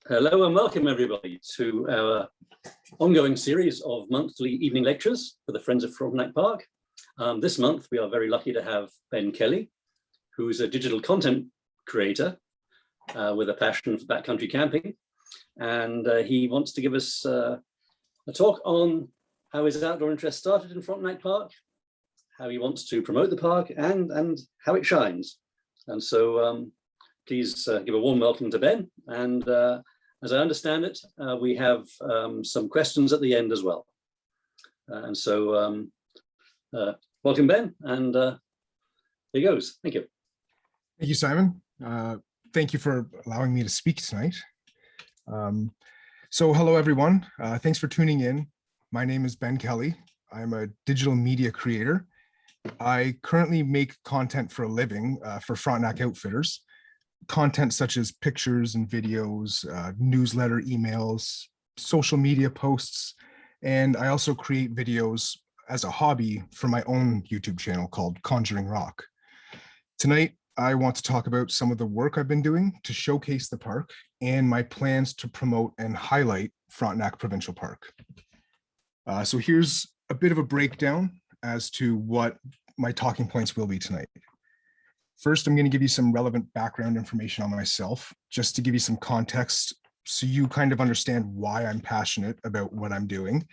Hello and welcome everybody to our ongoing series of monthly evening lectures for the Friends of Frontenac Park. This month we are very lucky to have Ben Kelly, who's a digital content creator with a passion for backcountry camping. And he wants to give us a talk on how his outdoor interest started in Frontenac Park, how he wants to promote the park and how it shines. And so please give a warm welcome to Ben. And as I understand it, we have some questions at the end as well. Welcome, Ben, and here he goes. Thank you. Thank you, Simon. Thank you for allowing me to speak tonight. So hello, everyone. Thanks for tuning in. My name is Ben Kelly. I'm a digital media creator. I currently make content for a living for Frontenac Outfitters. Content such as pictures and videos, newsletter emails, social media posts, and I also create videos as a hobby for my own YouTube channel called Conjuring Rock. Tonight, I want to talk about some of the work I've been doing to showcase the park and my plans to promote and highlight Frontenac Provincial Park. So here's a bit of a breakdown as to what my talking points will be tonight. First, I'm going to give you some relevant background information on myself, just to give you some context so you kind of understand why I'm passionate about what I'm doing.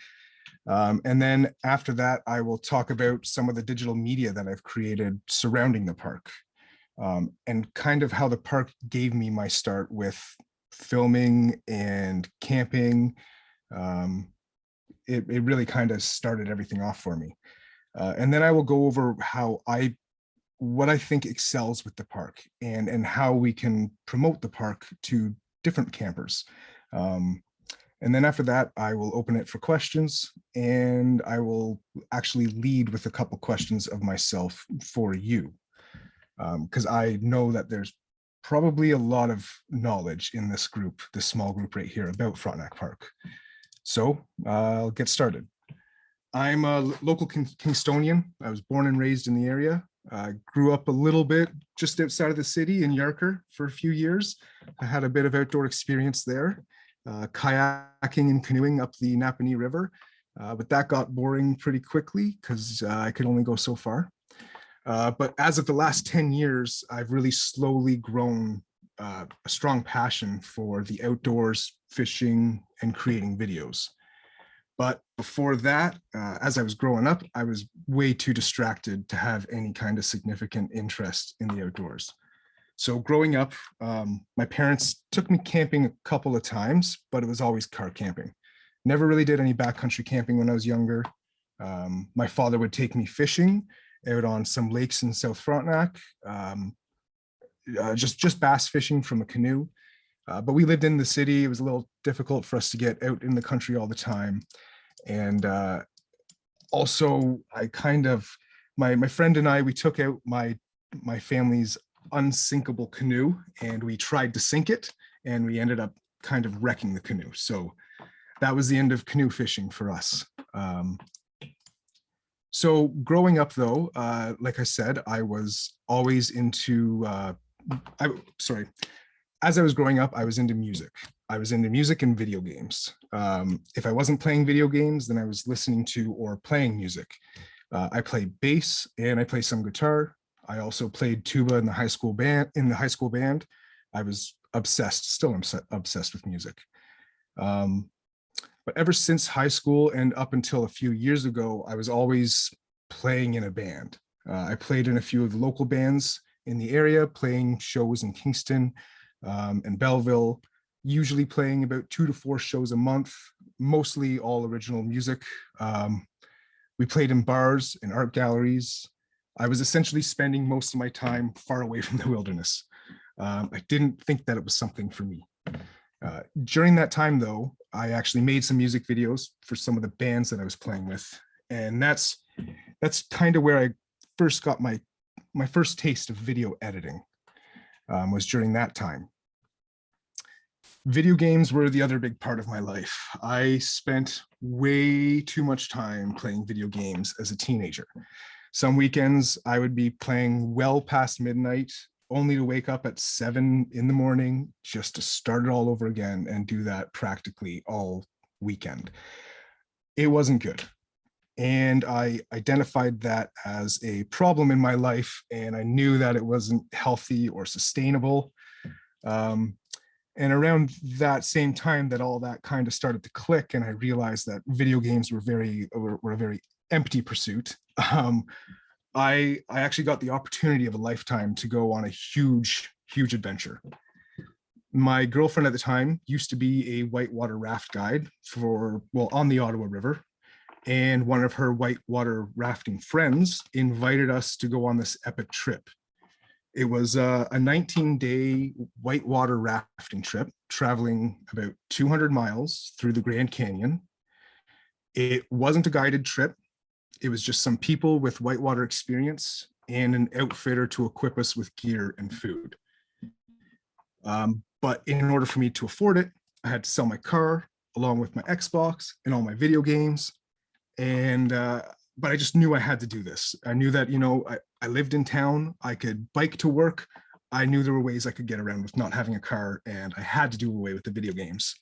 And then after that, I will talk about some of the digital media that I've created surrounding the park, and kind of how the park gave me my start with filming and camping. It really kind of started everything off for me. And then I will go over what I think excels with the park and how we can promote the park to different campers. And then after that, I will open it for questions, and I will actually lead with a couple questions of myself for you. Because I know that there's probably a lot of knowledge in this group, this small group right here about Frontenac Park. So I'll get started. I'm a local Kingstonian. I was born and raised in the area. Grew up a little bit just outside of the city in Yarker for a few years. I had a bit of outdoor experience there, kayaking and canoeing up the Napanee River, but that got boring pretty quickly because I could only go so far. But as of the last 10 years, I've really slowly grown a strong passion for the outdoors, fishing, and creating videos. But before that, as I was growing up, I was way too distracted to have any kind of significant interest in the outdoors. So growing up, my parents took me camping a couple of times, but it was always car camping. Never really did any backcountry camping when I was younger. My father would take me fishing out on some lakes in South Frontenac, just bass fishing from a canoe. But we lived in the city. It was a little difficult for us to get out in the country all the time. And also, I kind of, my friend and I, we took out my family's unsinkable canoe and we tried to sink it, and we ended up kind of wrecking the canoe. So that was the end of canoe fishing for us. So growing up though, like I said, I was always into, as I was growing up, I was into music. I was into music and video games. If I wasn't playing video games, then I was listening to or playing music. I play bass and I play some guitar. I also played tuba in the high school band. I was obsessed, still obsessed with music. But ever since high school and up until a few years ago, I was always playing in a band. I played in a few of the local bands in the area, playing shows in Kingston and Belleville, usually playing about 2 to 4 shows a month, mostly all original music. We played in bars and art galleries. I was essentially spending most of my time far away from the wilderness. I didn't think that it was something for me. During that time though, I actually made some music videos for some of the bands that I was playing with. And that's kind of where I first got my first taste of video editing, was during that time. Video games were the other big part of my life. I spent way too much time playing video games as a teenager. Some weekends I would be playing well past midnight, only to wake up at 7 in the morning just to start it all over again and do that practically all weekend. It wasn't good. And I identified that as a problem in my life, and I knew that it wasn't healthy or sustainable. And around that same time that all that kind of started to click, and I realized that video games were a very empty pursuit. I actually got the opportunity of a lifetime to go on a huge adventure. My girlfriend at the time used to be a whitewater raft guide on the Ottawa River. And one of her whitewater rafting friends invited us to go on this epic trip. It was a 19-day whitewater rafting trip, traveling about 200 miles through the Grand Canyon. It wasn't a guided trip. It was just some people with whitewater experience and an outfitter to equip us with gear and food. But in order for me to afford it, I had to sell my car along with my Xbox and all my video games. And but I just knew I had to do this. I knew that, I lived in town, I could bike to work. I knew there were ways I could get around with not having a car, and I had to do away with the video games.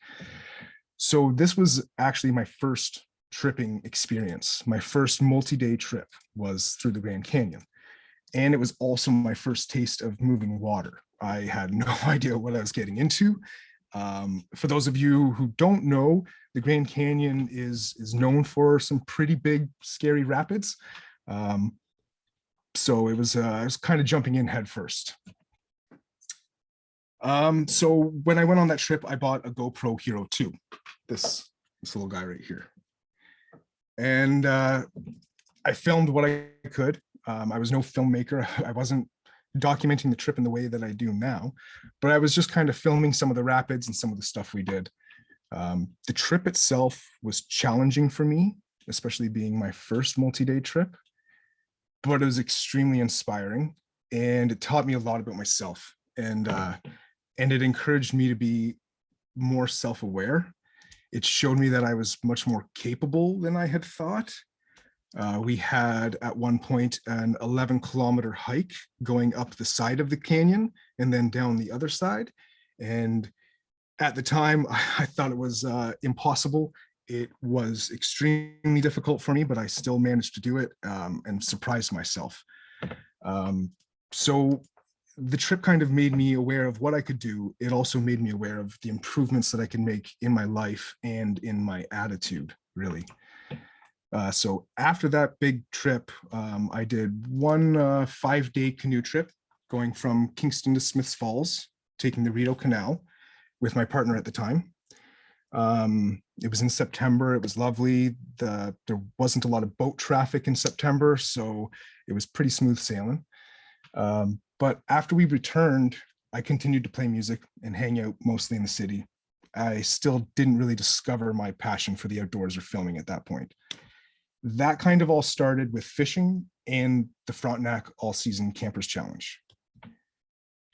So this was actually my first tripping experience. My first multi-day trip was through the Grand Canyon. And it was also my first taste of moving water. I had no idea what I was getting into. For those of you who don't know, the Grand Canyon is known for some pretty big, scary rapids. So I was kind of jumping in head first. So when I went on that trip, I bought a GoPro Hero 2, this little guy right here. And I filmed what I could. I was no filmmaker. I wasn't documenting the trip in the way that I do now, but I was just kind of filming some of the rapids and some of the stuff we did. The trip itself was challenging for me, especially being my first multi-day trip, but it was extremely inspiring, and it taught me a lot about myself, and it encouraged me to be more self-aware. It showed me that I was much more capable than I had thought. We had at one point an 11-kilometer hike going up the side of the canyon and then down the other side. And at the time, I thought it was impossible. It was extremely difficult for me, but I still managed to do it and surprised myself. So the trip kind of made me aware of what I could do. It also made me aware of the improvements that I can make in my life and in my attitude, really. So after that big trip, I did one 5-day canoe trip going from Kingston to Smiths Falls, taking the Rideau Canal with my partner at the time. It was in September. It was lovely. There wasn't a lot of boat traffic in September, so it was pretty smooth sailing. But after we returned, I continued to play music and hang out mostly in the city. I still didn't really discover my passion for the outdoors or filming at that point. That kind of all started with fishing and the Frontenac All-Season Campers Challenge.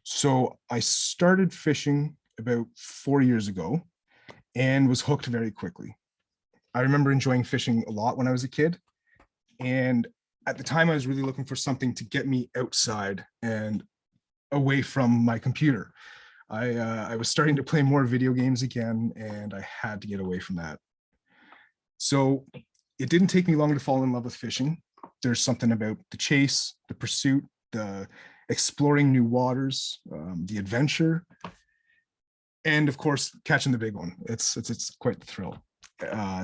So I started fishing about 4 years ago and was hooked very quickly. I remember enjoying fishing a lot when I was a kid. And at the time, I was really looking for something to get me outside and away from my computer. I was starting to play more video games again, and I had to get away from that. So it didn't take me long to fall in love with fishing. There's something about the chase, the pursuit, the exploring new waters, the adventure, and of course, catching the big one. It's quite the thrill.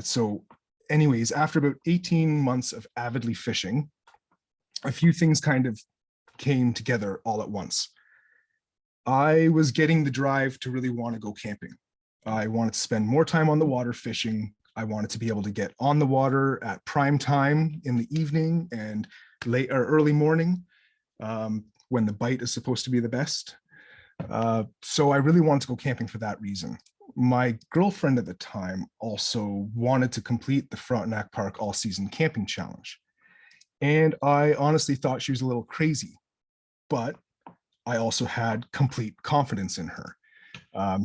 So anyways, after about 18 months of avidly fishing, a few things kind of came together all at once. I was getting the drive to really want to go camping. I wanted to spend more time on the water fishing. I wanted to be able to get on the water at prime time in the evening and late or early morning when the bite is supposed to be the best. So I really wanted to go camping for that reason. My girlfriend at the time also wanted to complete the Frontenac Park All-Season Camping Challenge. And I honestly thought she was a little crazy, but I also had complete confidence in her.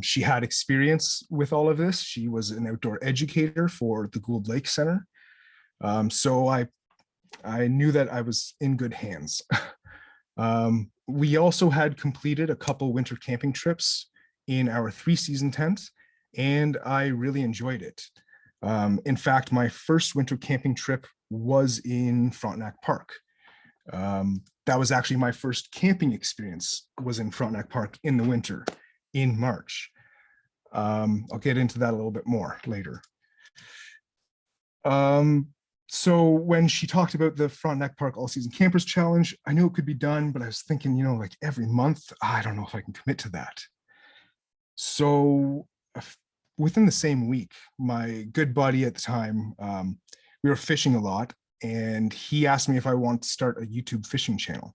She had experience with all of this. She was an outdoor educator for the Gould Lake Center. So I knew that I was in good hands. We also had completed a couple winter camping trips in our 3-season tent, and I really enjoyed it. In fact, my first winter camping trip was in Frontenac Park. That was actually my first camping experience, was in Frontenac Park in the winter in March. I'll get into that a little bit more later. So when she talked about the Frontenac Park All Season Campers Challenge, I knew it could be done, but I was thinking, like every month, I don't know if I can commit to that. So within the same week, my good buddy at the time, we were fishing a lot, and he asked me if I wanted to start a YouTube fishing channel.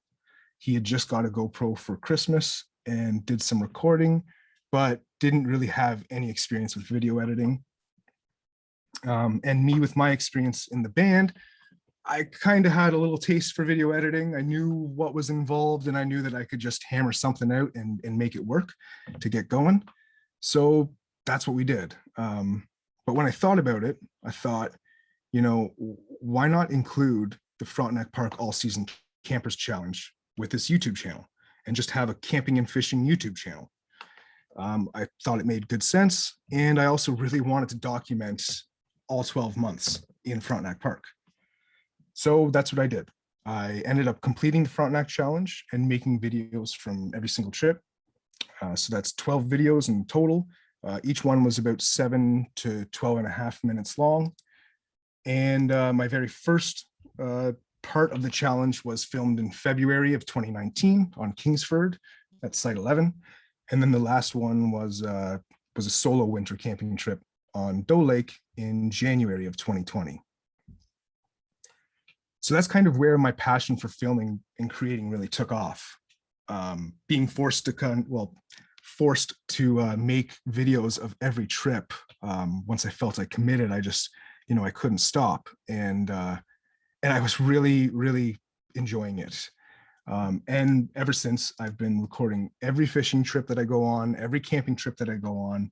He had just got a GoPro for Christmas and did some recording, but didn't really have any experience with video editing. And me, with my experience in the band, I kind of had a little taste for video editing. I knew what was involved, and I knew that I could just hammer something out and make it work to get going. So that's what we did. But when I thought about it, I thought, why not include the Frontenac Park All Season Campers Challenge with this YouTube channel and just have a camping and fishing YouTube channel? I thought it made good sense. And I also really wanted to document all 12 months in Frontenac Park. So that's what I did. I ended up completing the Frontenac Challenge and making videos from every single trip. So that's 12 videos in total. Each one was about 7 to 12 and a half minutes long. And my very first part of the challenge was filmed in February of 2019 on Kingsford at Site 11. And then the last one was a solo winter camping trip on Doe Lake in January of 2020. So that's kind of where my passion for filming and creating really took off. Being forced to make videos of every trip. Once I felt I committed, I just, I couldn't stop. And I was really, really enjoying it. And ever since, I've been recording every fishing trip that I go on, every camping trip that I go on.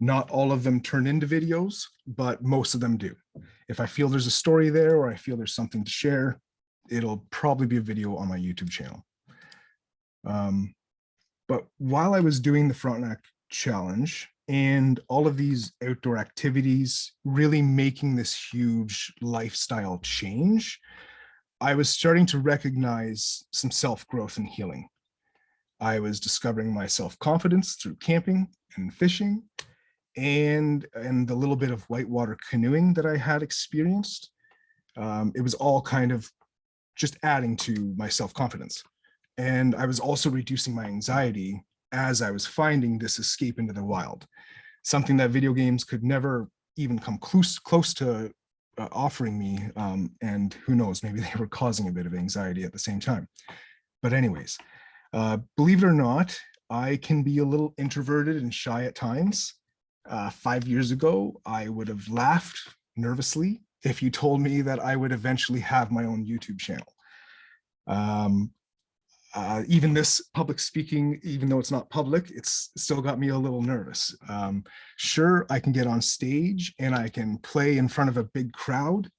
Not all of them turn into videos, but most of them do. If I feel there's a story there, or I feel there's something to share, it'll probably be a video on my YouTube channel. But while I was doing the Frontenac Challenge and all of these outdoor activities, really making this huge lifestyle change, I was starting to recognize some self-growth and healing. I was discovering my self-confidence through camping and fishing, and the little bit of whitewater canoeing that I had experienced. It was all kind of just adding to my self-confidence. And I was also reducing my anxiety as I was finding this escape into the wild, something that video games could never even come close to offering me. And who knows, maybe they were causing a bit of anxiety at the same time. But anyways, believe it or not, I can be a little introverted and shy at times. 5 years ago, I would have laughed nervously if you told me that I would eventually have my own YouTube channel. Even this public speaking, even though it's not public, it's still got me a little nervous. Sure, I can get on stage and I can play in front of a big crowd,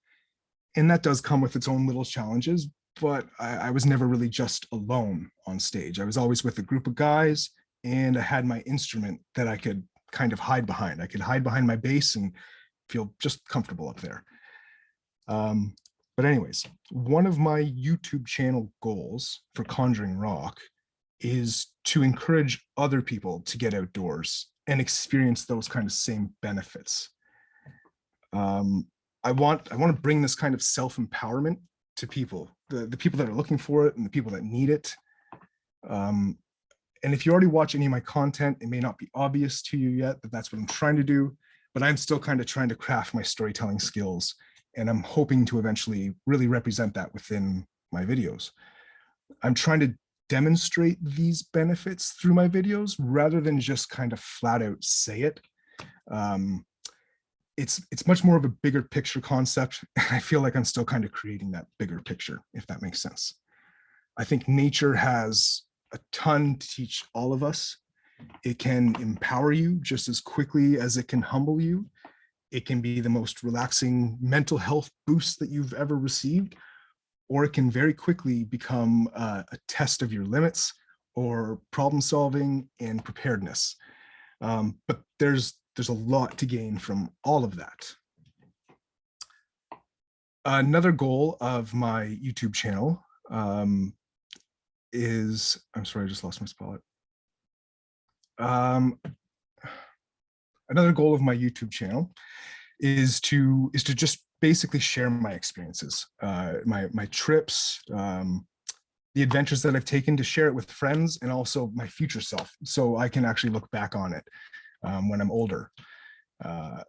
and that does come with its own little challenges, but I was never really just alone on stage. I was always with a group of guys, and I had my instrument that I could kind of hide behind. I could hide behind my bass and feel just comfortable up there. But anyways, one of my YouTube channel goals for Conjuring Rock is to encourage other people to get outdoors and experience those kind of same benefits. I want to bring this kind of self-empowerment to people, the people that are looking for it and the people that need it. And if you already watch any of my content, it may not be obvious to you yet that that's what I'm trying to do, but I'm still kind of trying to craft my storytelling skills. And I'm hoping to eventually really represent that within my videos. I'm trying to demonstrate these benefits through my videos rather than just kind of flat out say it. It's much more of a bigger picture concept. I feel like I'm still kind of creating that bigger picture, if that makes sense. I think nature has a ton to teach all of us. It can empower you just as quickly as it can humble you. It can be the most relaxing mental health boost that you've ever received, or it can very quickly become a test of your limits or problem solving and preparedness. But there's a lot to gain from all of that. Another goal of my YouTube channel is, I'm sorry, I just lost my spot. Another goal of my YouTube channel is to just basically share my experiences, my trips, the adventures that I've taken, to share it with friends, and also my future self, so I can actually look back on it when I'm older. But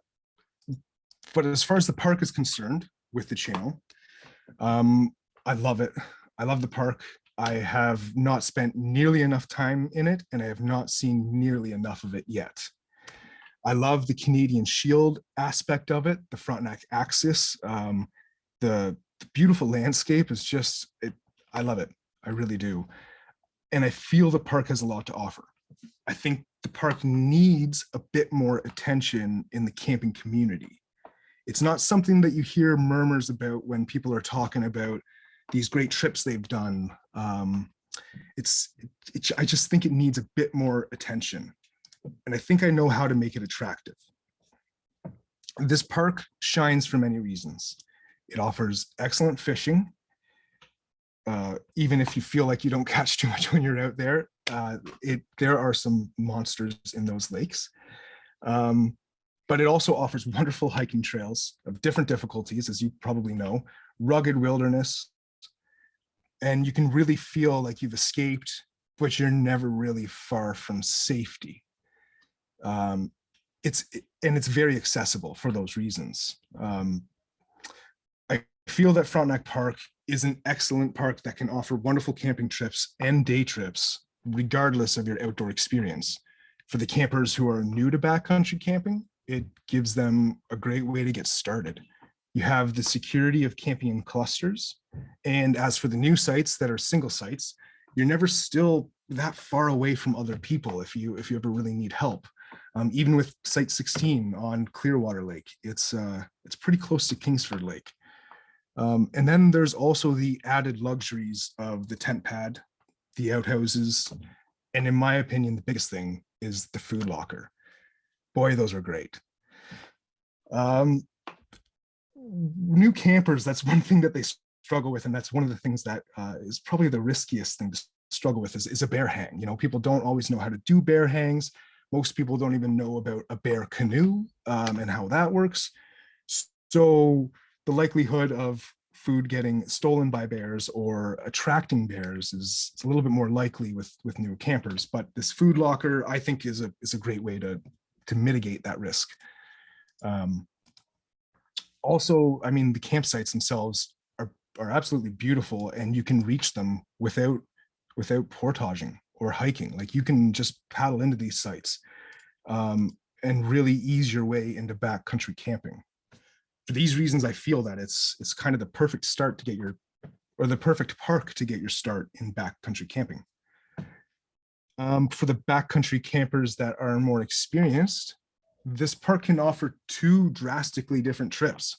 as far as the park is concerned with the channel, I love it. I love the park. I have not spent nearly enough time in it, and I have not seen nearly enough of it yet. I love the Canadian Shield aspect of it, the Frontenac axis. The beautiful landscape is just, I love it. I really do. And I feel the park has a lot to offer. I think the park needs a bit more attention in the camping community. It's not something that you hear murmurs about when people are talking about these great trips they've done. I just think it needs a bit more attention. And I think I know how to make it attractive. This park shines for many reasons. It offers excellent fishing. Even if you feel like you don't catch too much when you're out there, there are some monsters in those lakes. But it also offers wonderful hiking trails of different difficulties, as you probably know, rugged wilderness, and you can really feel like you've escaped, but you're never really far from safety. It's very accessible for those reasons. I feel that Frontenac Park is an excellent park that can offer wonderful camping trips and day trips, regardless of your outdoor experience. For the campers who are new to backcountry camping, it gives them a great way to get started. You have the security of camping in clusters. And as for the new sites that are single sites, you're never still that far away from other people if you ever really need help. Even with Site 16 on Clearwater Lake, it's pretty close to Kingsford Lake. And then there's also the added luxuries of the tent pad, the outhouses, and in my opinion, the biggest thing is the food locker. Boy, those are great. New campers, that's one thing that they struggle with, and that's one of the things that is probably the riskiest thing to struggle with is a bear hang. You know, people don't always know how to do bear hangs. Most people don't even know about a bear canoe and how that works. So the likelihood of food getting stolen by bears or attracting bears is a little bit more likely with new campers. But this food locker, I think, is a great way to mitigate that risk. Also, I mean, the campsites themselves are absolutely beautiful, and you can reach them without portaging or hiking. Like, you can just paddle into these sites and really ease your way into backcountry camping. For these reasons, I feel that it's kind of the perfect start to get the perfect park to get your start in backcountry camping. For the backcountry campers that are more experienced, this park can offer two drastically different trips.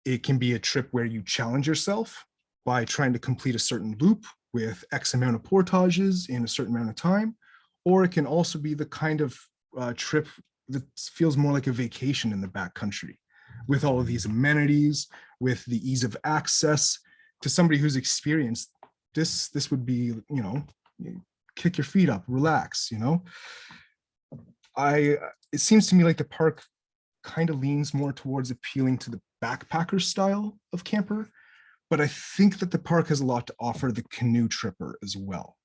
It can be a trip where you challenge yourself by trying to complete a certain loop with X amount of portages in a certain amount of time, or it can also be the kind of trip that feels more like a vacation in the backcountry, with all of these amenities, with the ease of access. To somebody who's experienced this would be, you know, kick your feet up, relax, you know. It seems to me like the park kind of leans more towards appealing to the backpacker style of camper, but I think that the park has a lot to offer the canoe tripper as well.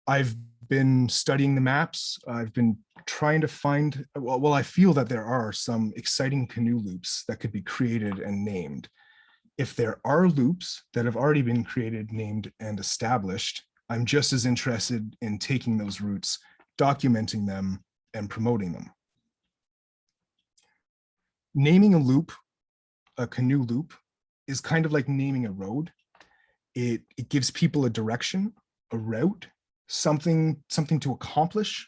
I've been studying the maps. I've been trying to find, well, I feel that there are some exciting canoe loops that could be created and named. If there are loops that have already been created, named, and established, I'm just as interested in taking those routes, documenting them, and promoting them. Naming a loop, a canoe loop, is kind of like naming a road. It gives people a direction, a route, something to accomplish.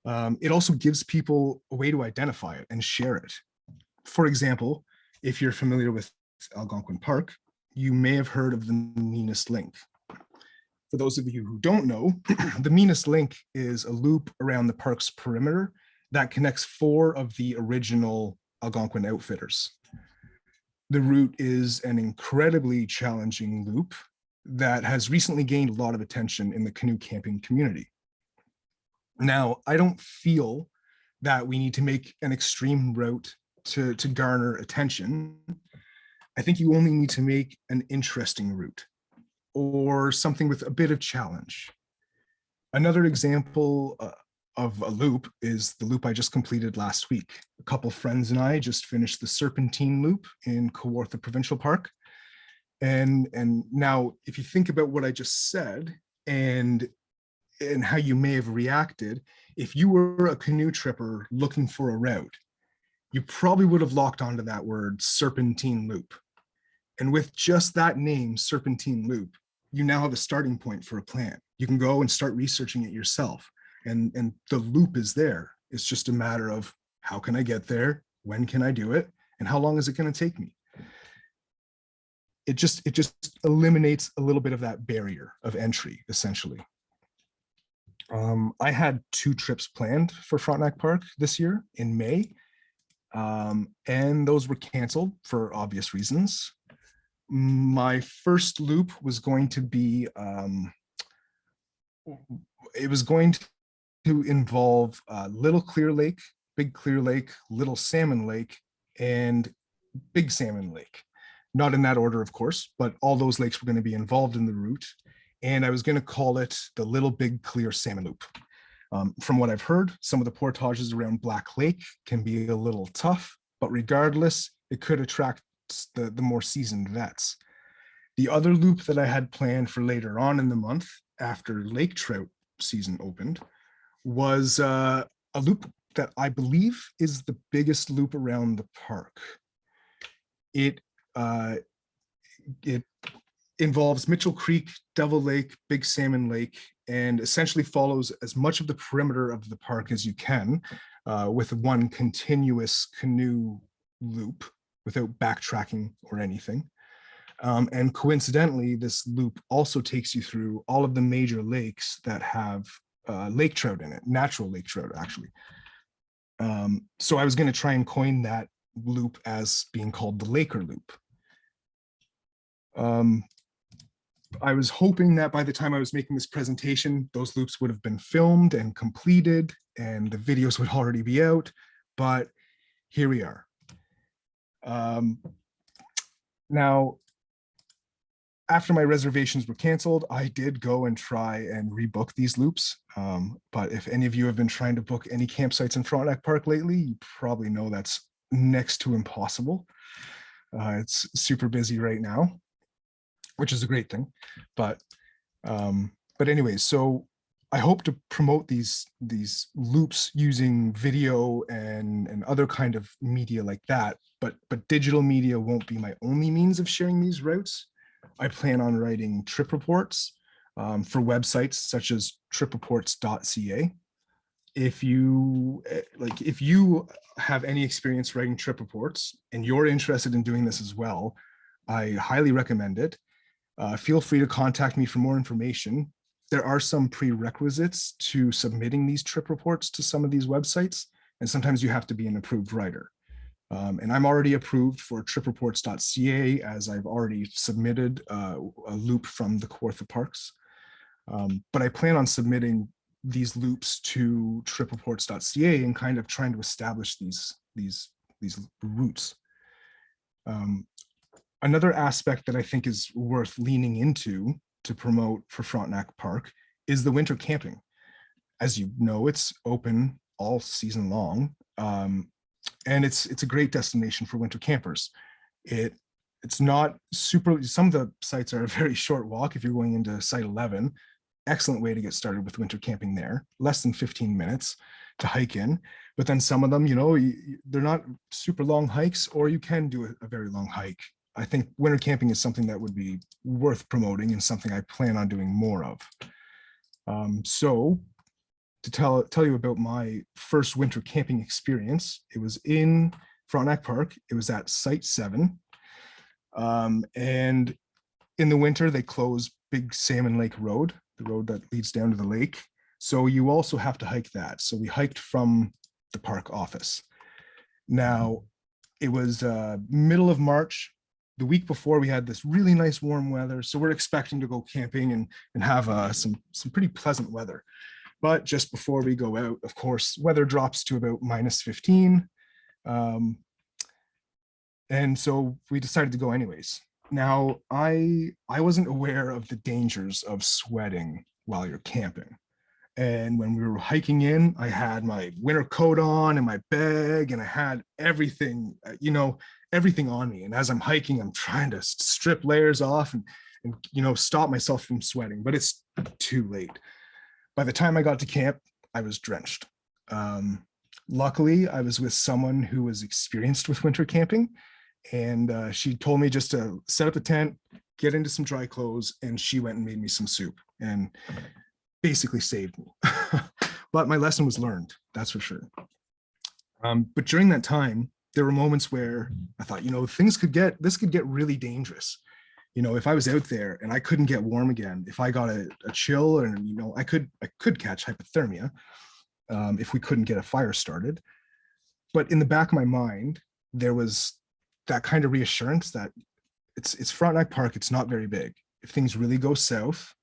It also gives people a way to identify it and share it. For example, if you're familiar with Algonquin Park, you may have heard of the meanest link. For those of you who don't know, the meanest link is a loop around the park's perimeter that connects 4 of the original Algonquin outfitters. The route is an incredibly challenging loop that has recently gained a lot of attention in the canoe camping community. Now, I don't feel that we need to make an extreme route to garner attention. I think you only need to make an interesting route or something with a bit of challenge. Another example of a loop is the loop I just completed last week. A couple friends and I just finished the Serpentine Loop in Kawartha Provincial Park. And now, if you think about what I just said and how you may have reacted, if you were a canoe tripper looking for a route, you probably would have locked onto that word Serpentine Loop. And with just that name, Serpentine Loop, you now have a starting point for a plan. You can go and start researching it yourself. And the loop is there. It's just a matter of how can I get there? When can I do it? And how long is it going to take me? It just eliminates a little bit of that barrier of entry, essentially. I had 2 trips planned for Frontenac Park this year in May, and those were canceled for obvious reasons. My first loop was going to be, it was going to involve Little Clear Lake, Big Clear Lake, Little Salmon Lake, and Big Salmon Lake. Not in that order, of course, but all those lakes were going to be involved in the route. And I was going to call it the Little Big Clear Salmon Loop. From what I've heard, some of the portages around Black Lake can be a little tough, but regardless, it could attract the more seasoned vets. The other loop that I had planned for later on in the month, after lake trout season opened, was a loop that I believe is the biggest loop around the park. It involves Mitchell Creek, Devil Lake, Big Salmon Lake, and essentially follows as much of the perimeter of the park as you can with one continuous canoe loop without backtracking or anything. And coincidentally, this loop also takes you through all of the major lakes that have lake trout in it, natural lake trout, actually. So I was going to try and coin that loop as being called the Laker Loop. I was hoping that by the time I was making this presentation, those loops would have been filmed and completed and the videos would already be out, but here we are. Now, after my reservations were canceled, I did go and try and rebook these loops. But if any of you have been trying to book any campsites in Frontenac Park lately, you probably know that's next to impossible. It's super busy right now, which is a great thing. But anyways, so I hope to promote these loops using video and other kind of media like that. But digital media won't be my only means of sharing these routes. I plan on writing trip reports for websites such as tripreports.ca. If you have any experience writing trip reports and you're interested in doing this as well, I highly recommend it. Feel free to contact me for more information. There are some prerequisites to submitting these trip reports to some of these websites, and sometimes you have to be an approved writer. And I'm already approved for tripreports.ca as I've already submitted a loop from the Kawartha Parks. But I plan on submitting these loops to tripreports.ca and kind of trying to establish these routes. Another aspect that I think is worth leaning into to promote for Frontenac Park is the winter camping. As you know, it's open all season long. And it's a great destination for winter campers. It's not super, some of the sites are a very short walk if you're going into site 11. Excellent way to get started with winter camping there, less than 15 minutes to hike in. But then some of them, you know, they're not super long hikes, or you can do a very long hike. I think winter camping is something that would be worth promoting and something I plan on doing more of. So to tell you about my first winter camping experience, it was in Frontenac Park. It was at Site 7. And in the winter, they close Big Salmon Lake Road, the road that leads down to the lake. So you also have to hike that. So we hiked from the park office. Now, it was middle of March. The week before, we had this really nice warm weather. So we're expecting to go camping and have some pretty pleasant weather. But just before we go out, of course, weather drops to about -15. And so we decided to go anyways. Now, I wasn't aware of the dangers of sweating while you're camping. And when we were hiking in, I had my winter coat on and my bag, and I had everything, everything on me. And as I'm hiking, I'm trying to strip layers off and stop myself from sweating, but it's too late. By the time I got to camp, I was drenched. Luckily, I was with someone who was experienced with winter camping, and she told me just to set up the tent, get into some dry clothes, and she went and made me some soup and basically saved me. But my lesson was learned, that's for sure. But during that time, there were moments where I thought, this could get really dangerous. If I was out there and I couldn't get warm again, if I got a chill, and I could catch hypothermia if we couldn't get a fire started. But in the back of my mind, there was that kind of reassurance that it's Frontenac Park, it's not very big. If things really go south,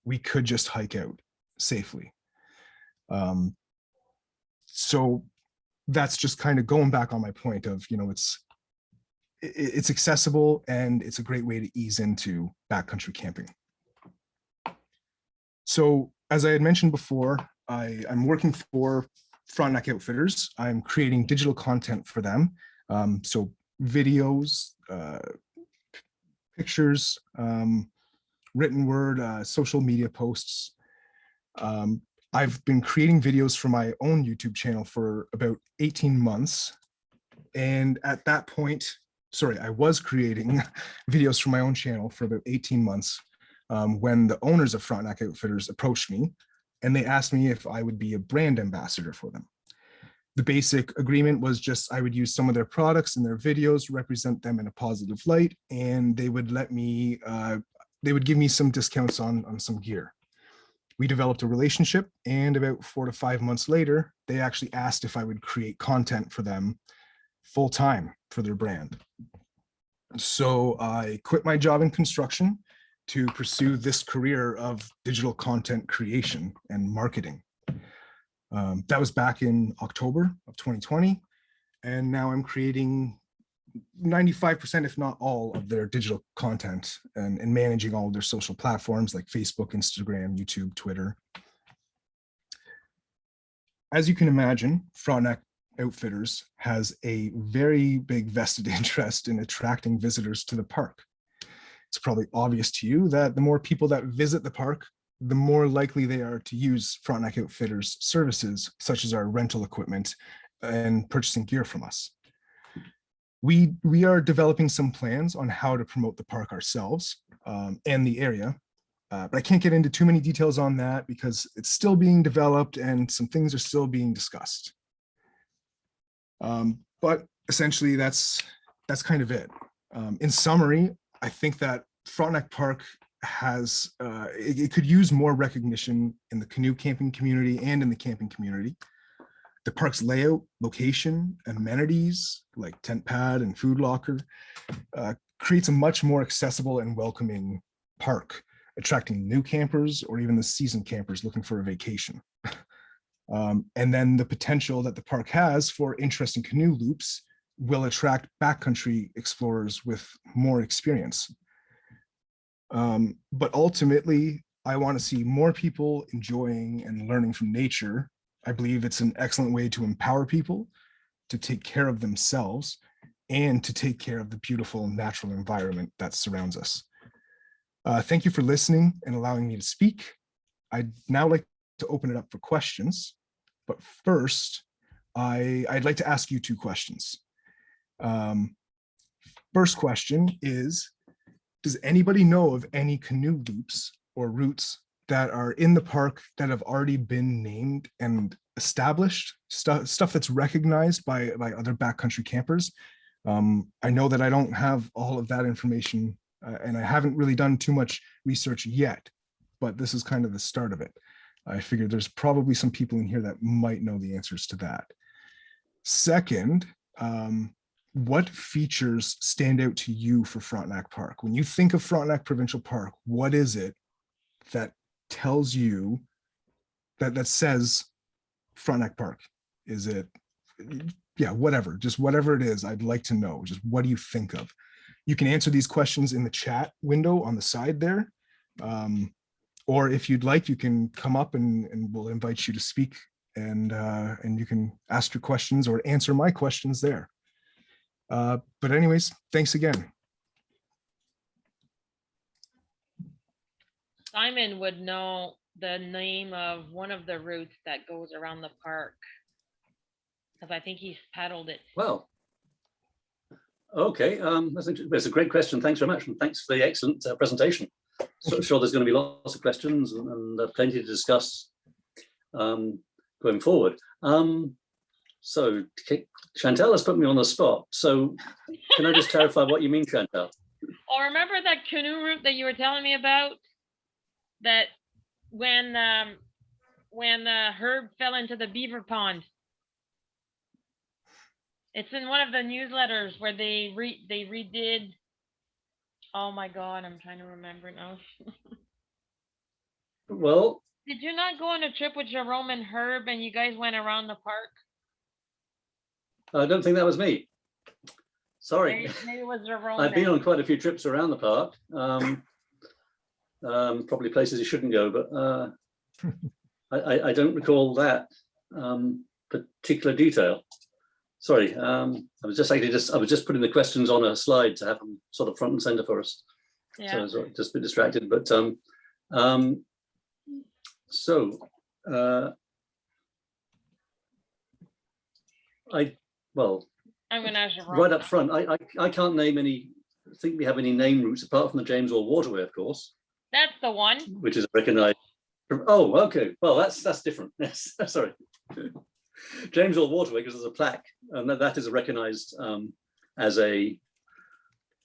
we could just hike out safely. So that's just kind of going back on my point of, it's accessible and it's a great way to ease into backcountry camping. So as I had mentioned before, I'm working for Frontenac Outfitters. I'm creating digital content for them. So videos, pictures, written word, social media posts. I've been creating videos for my own YouTube channel for about 18 months. And at that point, I was creating videos for my own channel for about 18 months when the owners of Frontenac Outfitters approached me and they asked me if I would be a brand ambassador for them. The basic agreement was just I would use some of their products in their videos, represent them in a positive light, and they would let me, they would give me some discounts on some gear. We developed a relationship, and about 4 to 5 months later, they actually asked if I would create content for them full-time for their brand. So I quit my job in construction to pursue this career of digital content creation and marketing. That was back in October of 2020. And now I'm creating 95%, if not all, of their digital content and managing all of their social platforms like Facebook, Instagram, YouTube, Twitter. As you can imagine, Frontenac Outfitters has a very big vested interest in attracting visitors to the park. It's probably obvious to you that the more people that visit the park, the more likely they are to use Frontenac Outfitters services, such as our rental equipment and purchasing gear from us. We are developing some plans on how to promote the park ourselves and the area, but I can't get into too many details on that because it's still being developed and some things are still being discussed. But essentially, that's kind of it. In summary, I think that Frontenac Park has, it could use more recognition in the canoe camping community and in the camping community. The park's layout, location, amenities like tent pad and food locker creates a much more accessible and welcoming park, attracting new campers or even the seasoned campers looking for a vacation. And then the potential that the park has for interesting canoe loops will attract backcountry explorers with more experience. But ultimately, I want to see more people enjoying and learning from nature. I believe it's an excellent way to empower people to take care of themselves and to take care of the beautiful natural environment that surrounds us. Thank you for listening and allowing me to speak. I'd now like to open it up for questions, but first, I'd like to ask you 2 questions. First question is, does anybody know of any canoe loops or routes that are in the park that have already been named and established, stuff that's recognized by other backcountry campers? I know that I don't have all of that information And I haven't really done too much research yet, but this is kind of the start of it. I figured there's probably some people in here that might know the answers to that. Second, what features stand out to you for Frontenac Park? When you think of Frontenac Provincial Park, what is it that tells you that says Frontenac Park? Is it, yeah, whatever, just whatever it is, I'd like to know. Just what do you think of? You can answer these questions in the chat window on the side there. Or if you'd like, you can come up and we'll invite you to speak, and you can ask your questions or answer my questions there. But anyways, thanks again. Simon would know the name of one of the routes that goes around the park, because I think he's paddled it. Well, okay, that's a great question. Thanks very much, and thanks for the excellent presentation. So I'm sure there's going to be lots of questions and plenty to discuss going forward. So Chantal has put me on the spot. So can I just clarify what you mean, Chantal? Oh, remember that canoe route that you were telling me about? That when Herb fell into the beaver pond. It's in one of the newsletters where they redid. Oh my God, I'm trying to remember now. Well, did you not go on a trip with Jerome and Herb and you guys went around the park? I don't think that was me. Sorry. Maybe it was Jerome. I've been on quite a few trips around the park. Probably places you shouldn't go, but I don't recall that particular detail. Sorry, I was just putting the questions on a slide to have them sort of front and center for us. Yeah. So I was just a bit distracted, but I'm going to ask you right up front. I can't name any. I think we have any name routes apart from the James Hall Waterway, of course. That's the one. Which is recognized. Oh, okay. Well, that's different. Yes, sorry. James Hall Waterway, because there's a plaque, and that is recognized as a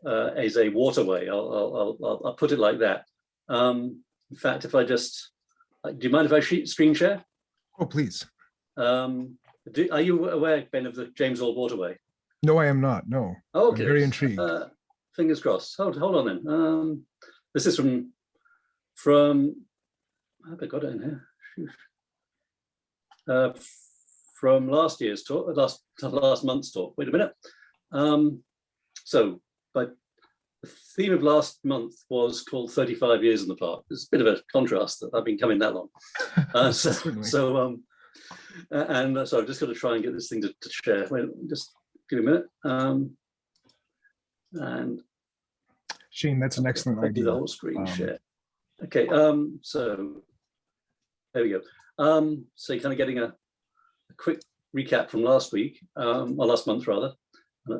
waterway. I'll put it like that. In fact, if I just, do you mind if I screen share? Oh, please. Are you aware, Ben, of the James Hall Waterway? No, I am not. No. Okay. I'm very intrigued. Fingers crossed. Hold on then. This is from. Have I got it in here? From last year's talk, last month's talk. Wait a minute. But the theme of last month was called 35 Years in the Park. It's a bit of a contrast that I've been coming that long. So I'm just going to try and get this thing to share. Wait, just give me a minute. And Shane, that's an excellent idea. The whole screen share. Okay. So there we go. So you're kind of getting a quick recap from last week, or last month rather.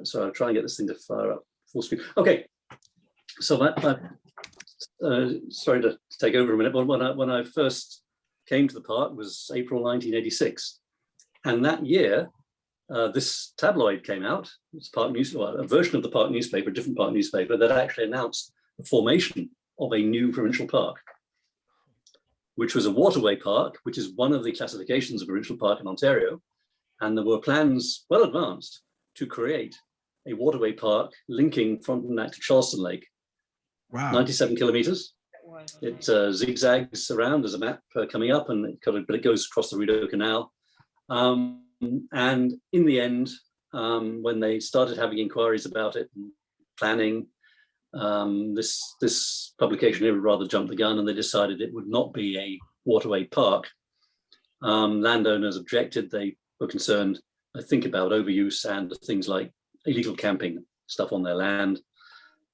So I'll try and get this thing to fire up full screen. Okay. So sorry to take over a minute, but when I first came to the park was April 1986, and that year this tabloid came out. It's a version of the park newspaper, a different park newspaper that actually announced the formation of a new provincial park, which was a waterway park, which is one of the classifications of provincial park in Ontario. And there were plans well advanced to create a waterway park linking Frontenac to Charleston Lake. Wow. 97 kilometers. It zigzags around. There's a map coming up, but it goes across the Rideau Canal. And in the end, when they started having inquiries about it and planning, this publication rather jumped the gun, and they decided it would not be a waterway park. Landowners objected. They were concerned, I think, about overuse and things like illegal camping stuff on their land.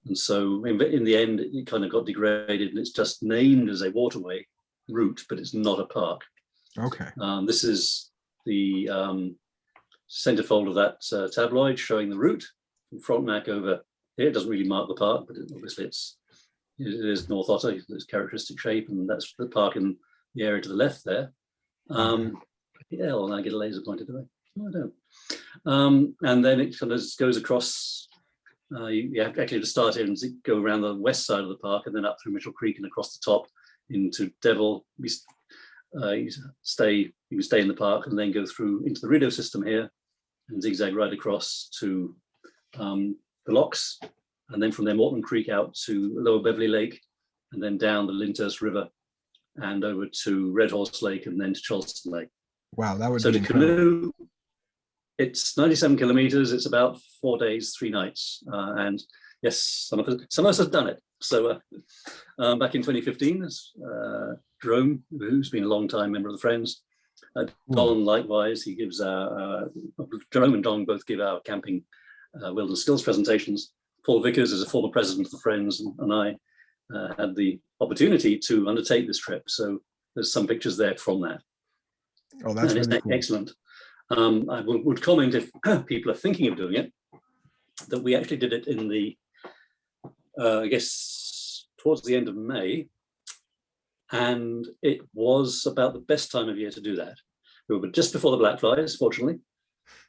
And so in the end, it kind of got degraded, and it's just named as a waterway route, but it's not a park. Okay. This is the centerfold of that tabloid showing the route from Frontenac over here. It doesn't really mark the park, but obviously it is North Otter, its characteristic shape, and that's the park in the area to the left there. Yeah, well, I get a laser pointer, do I? No, I don't. And then it kind of goes across You have actually to start here and go around the west side of the park and then up through Mitchell Creek and across the top into Devil. You can stay in the park and then go through into the Rideau system here and zigzag right across to the locks, and then from there Morton Creek out to Lower Beverly Lake, and then down the Lyndhurst River and over to Red Horse Lake and then to Charleston Lake. Wow, that would So be to incredible. canoe, it's 97 kilometers. It's about 4 days, 3 nights, and yes, some of us have done it. So back in 2015, Jerome, who's been a long time member of the Friends, Don likewise, he gives Jerome and Don both give our camping wilderness skills presentations. Paul Vickers is a former president of the Friends, and I had the opportunity to undertake this trip. So there's some pictures there from that. Oh, that's really cool. Excellent. I would comment, if people are thinking of doing it, that we actually did it in the, I guess, towards the end of May. And it was about the best time of year to do that. We were just before the black flies, fortunately.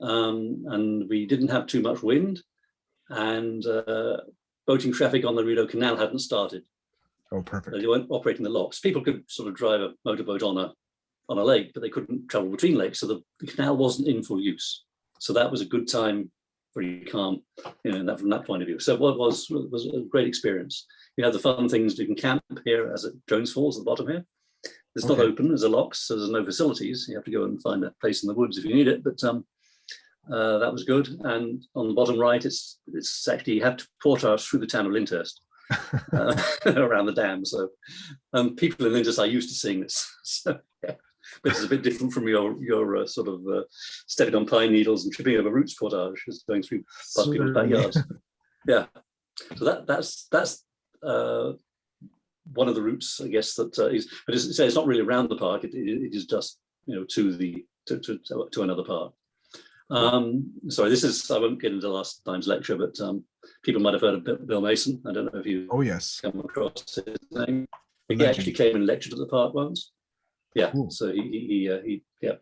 And we didn't have too much wind. And boating traffic on the Rideau Canal hadn't started. Oh, perfect. They weren't operating the locks. People could sort of drive a motorboat on a lake, but they couldn't travel between lakes. So the canal wasn't in full use. So that was a good time, very calm, from that point of view. So what was a great experience. You have the fun things. You can camp here as at Jones Falls at the bottom here. It's not open, there's a locks, so there's no facilities. You have to go and find a place in the woods if you need it. But that was good. And on the bottom right, it's actually, you have to portage through the town of Lyndhurst around the dam. So people in Lyndhurst are used to seeing this. So, yeah. But it's a bit different from your sort of stepping on pine needles and tripping over roots portage, just going through past people's backyards. Yeah. So that's one of the routes, I guess, that is, but it's not really around the park. It is just to another park. Sorry, I won't get into last time's lecture, but people might have heard of Bill Mason. I don't know if you come across his name. He actually came and lectured at the park once. Yeah, cool. So he yeah.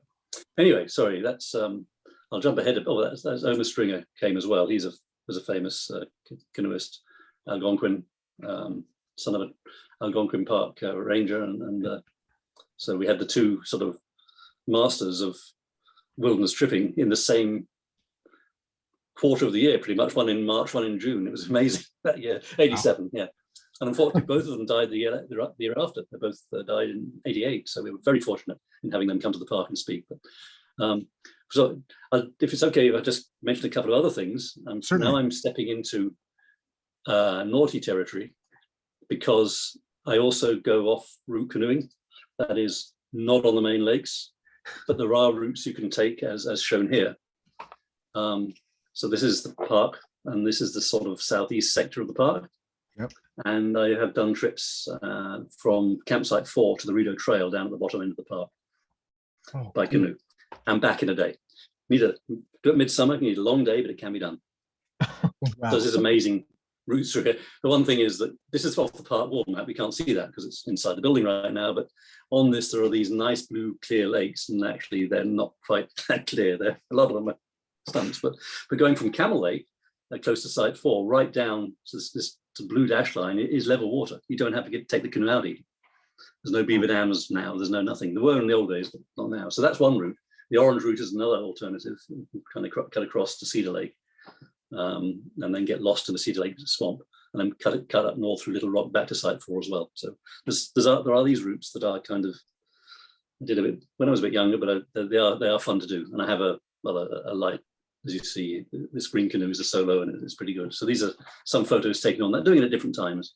Anyway, sorry, that's I'll jump ahead. That's Omer Stringer came as well. He was a famous canoeist, Algonquin, son of an Algonquin Park ranger, and so we had the two sort of masters of wilderness tripping in the same quarter of the year, pretty much, one in March, one in June. It was amazing that year, 87, yeah. And unfortunately, both of them died the year after. They both died in 88, so we were very fortunate in having them come to the park and speak. But so if it's okay, if I just mention a couple of other things. Now I'm stepping into naughty territory, because I also go off route canoeing. That is not on the main lakes, but there are routes you can take as shown here. So this is the park, and this is the sort of southeast sector of the park. Yep. And I have done trips from campsite 4 to the Rideau Trail down at the bottom end of the park by canoe, and back in a day. Do it midsummer, you need a long day, but it can be done. Wow. So this is amazing routes through here. The one thing is that this is off the park wall map. We can't see that because it's inside the building right now, but on this there are these nice blue clear lakes, and actually they're not quite that clear. A lot of them are stumps, but going from Camel Lake, close to site 4, right down to this blue dash line, it is level water. You don't have to take the canoe out even. There's no beaver dams now, there's no nothing. There were in the old days, but not now. So that's one route. The orange route is another alternative. You kind of cut across to Cedar Lake, and then get lost in the Cedar Lake swamp, and then cut up north through Little Rock back to site 4 as well. So there are these routes that are kind of, I did a bit when I was a bit younger, but they are fun to do. And I have a light, as you see, this green canoe is a solo, and it's pretty good. So these are some photos taken on that, doing it at different times,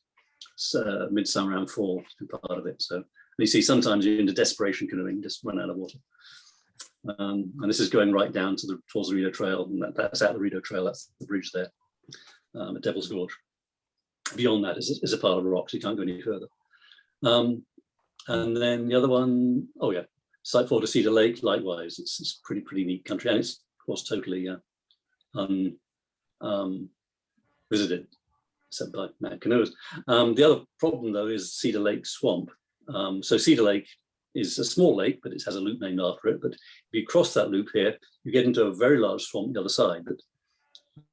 midsummer and fall, part of it. So you see sometimes you're into desperation canoeing, just run out of water. And this is going right down to towards the Rideau Trail, and that's out the Rideau Trail. That's the bridge there at Devil's Gorge. Beyond that is a pile of rocks. You can't go any further. And then the other one, Site 4 to Cedar Lake. Likewise, it's pretty neat country, and it's of course totally visited, except by mad canoes. The other problem though is Cedar Lake Swamp. So Cedar Lake is a small lake, but it has a loop named after it. But if you cross that loop here, you get into a very large swamp on the other side. But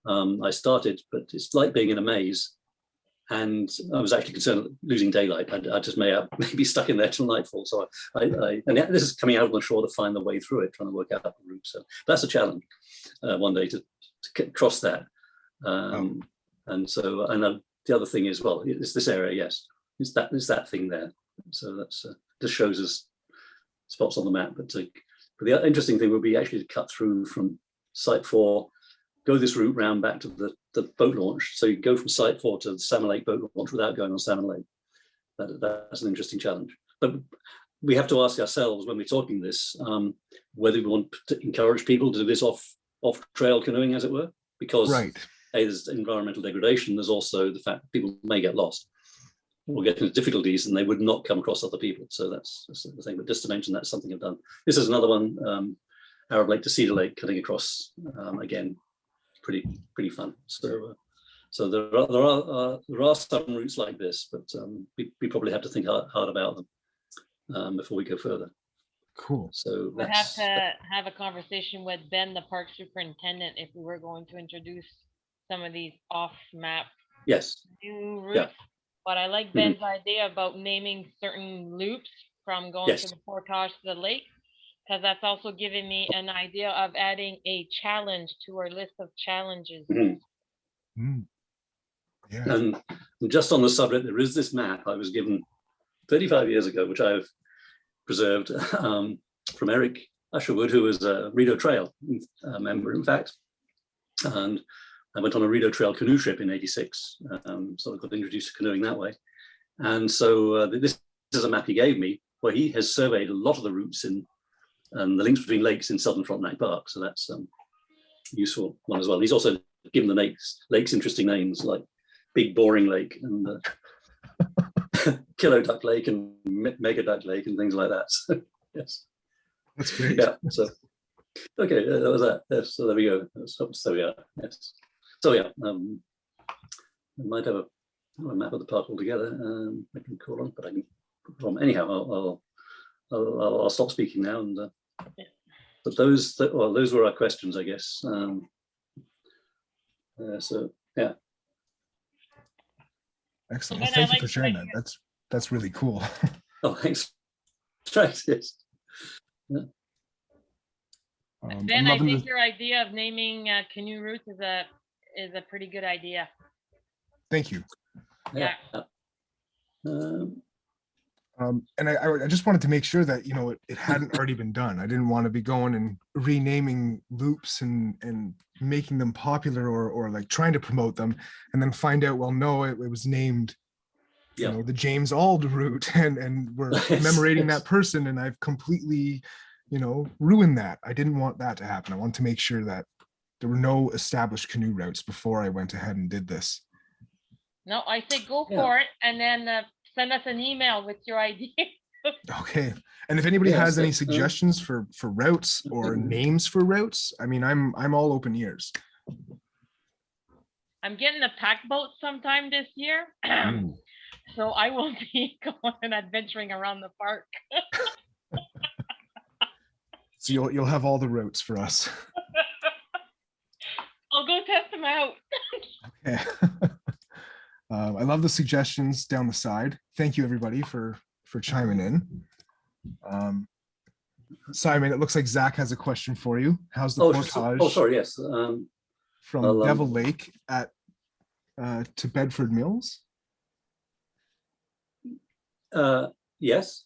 I started, but it's like being in a maze. And I was actually concerned losing daylight. I just may be stuck in there till nightfall. So and this is coming out on the shore to find the way through it, trying to work out the route. So that's a challenge one day to cross that. And so, and the other thing is, well, it's this area, yes, it's that thing there. So that's just shows us spots on the map. But the interesting thing would be actually to cut through from Site 4, go this route round back to the boat launch. So you go from Site 4 to the Salmon Lake boat launch without going on Salmon Lake. That's an interesting challenge. But we have to ask ourselves when we're talking this, whether we want to encourage people to do this off-trail canoeing, as it were, because Right. there's environmental degradation. There's also the fact that people may get lost or get into difficulties and they would not come across other people. So that's the thing. But just to mention, that's something I've done. This is another one, Arab Lake to Cedar Lake, cutting across again. Pretty fun. So there are some routes like this, but we probably have to think hard about them before we go further. Cool. So We'd have to have a conversation with Ben, the park superintendent, if we were going to introduce some of these off-map new routes. Yeah. But I like Ben's idea about naming certain loops from going to the portage to the lake, because that's also giving me an idea of adding a challenge to our list of challenges. Yeah. And just on the subject, there is this map I was given 35 years ago, which I've preserved from Eric Usherwood, who was a Rideau Trail member, in fact. And I went on a Rideau Trail canoe trip in '86, so I got introduced to canoeing that way. And so this is a map he gave me, where he has surveyed a lot of the routes and the links between lakes in southern Frontenac Park. So that's a useful one as well. He's also given the lakes interesting names like Big Boring Lake and Kilo Duck Lake and Mega Duck Lake and things like that. So, yes. That's great. Yeah. So, okay, that was that. Yes, so there we go. So yeah, yes. So yeah, I might have a map of the park altogether. I can call on, but I can put it on. Anyhow, I'll stop speaking now. And but those were our questions, I guess. So yeah. Excellent. Well, thank you for sharing that. That's really cool. Oh, thanks. Right. Yes. Yeah. Ben, I think your idea of naming canoe routes is a pretty good idea. Thank you. Yeah. And I just wanted to make sure that, you know, it hadn't already been done. I didn't want to be going and renaming loops and making them popular or like trying to promote them and then find out, well, no, it was named, you know, the James Ald route and we're commemorating that person, and I've completely, you know, ruined that. I didn't want that to happen. I wanted to make sure that there were no established canoe routes before I went ahead and did this. No, I say go for it, and then send us an email with your idea. Okay. And if anybody has any suggestions for routes or names for routes, I mean, I'm all open ears. I'm getting a pack boat sometime this year. So I will be going and adventuring around the park. So you'll have all the routes for us. I'll go test them out. Okay. I love the suggestions down the side. Thank you, everybody, for chiming in. Simon, it looks like Zach has a question for you. How's the portage? Oh, sorry, yes. From Devil Lake to Bedford Mills? Yes.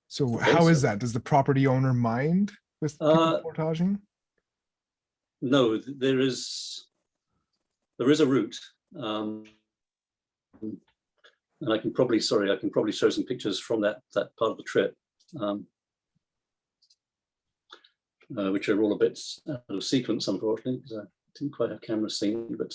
So how is that? Does the property owner mind with people portaging? No, there is a route. And I can probably show some pictures from that part of the trip, which are all a bit out of sequence, unfortunately, because I didn't quite have camera synced, but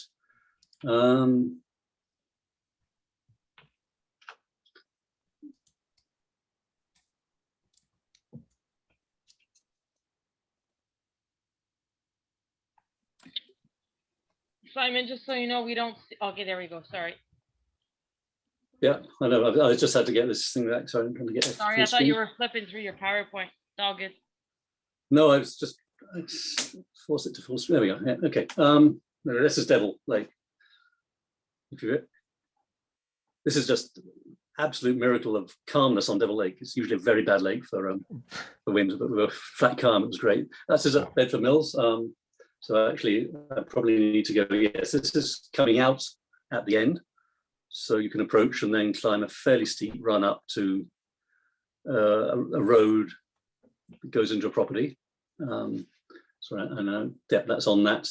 Simon, just so you know, we don't see, okay, there we go. Sorry. Yeah, I know. I just had to get this thing back, so I'm trying to get it. Sorry, I thought you were flipping through your PowerPoint. It's all good. No, I was just let's force it to full screen. There we go. Yeah, okay. This is Devil Lake. This is just absolute miracle of calmness on Devil Lake. It's usually a very bad lake for winds, but we were flat calm. It was great. That's just at Bedford Mills. So actually, I probably need to go. Yes, this is coming out at the end, so you can approach and then climb a fairly steep run up to a road that goes into a property. So I know, yeah, that's on that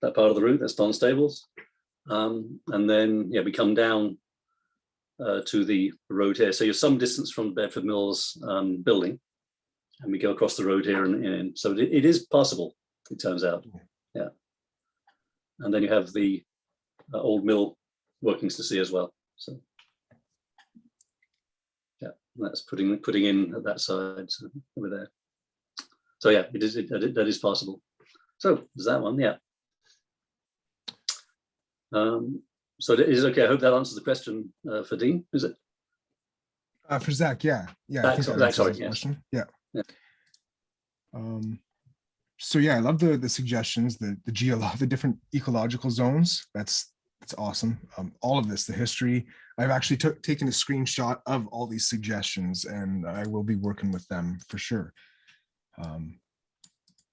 part of the route. That's Don Stables, and then we come down to the road here. So you're some distance from Bedford Mills building, and we go across the road here, and so it is possible. It turns out, yeah. And then you have the old mill workings to see as well. So yeah, that's putting in at that side, so over there. So yeah, that is possible. So there's that one, yeah. So it is okay. I hope that answers the question for Dean. Is it? For Zach, yeah. I think that answers the question. Yeah. So yeah, I love the suggestions, the different ecological zones. That's awesome. All of this, the history. I've actually taken a screenshot of all these suggestions, and I will be working with them for sure.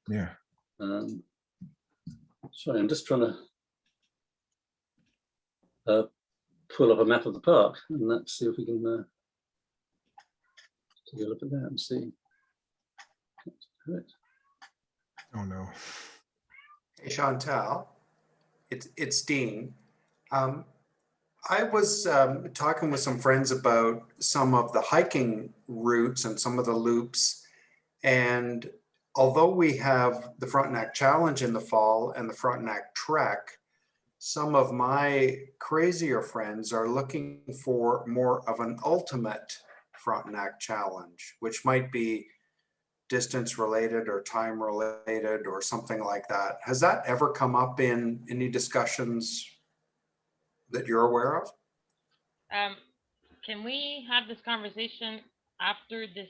Yeah. Sorry, I'm just trying to pull up a map of the park, and let's see if we can take a look at that and see. Oh no. Hey Chantal, it's Dean. I was talking with some friends about some of the hiking routes and some of the loops, and although we have the Frontenac Challenge in the fall and the Frontenac Trek, some of my crazier friends are looking for more of an ultimate Frontenac Challenge, which might be distance related or time related or something like that. Has that ever come up in any discussions that you're aware of? Can we have this conversation after this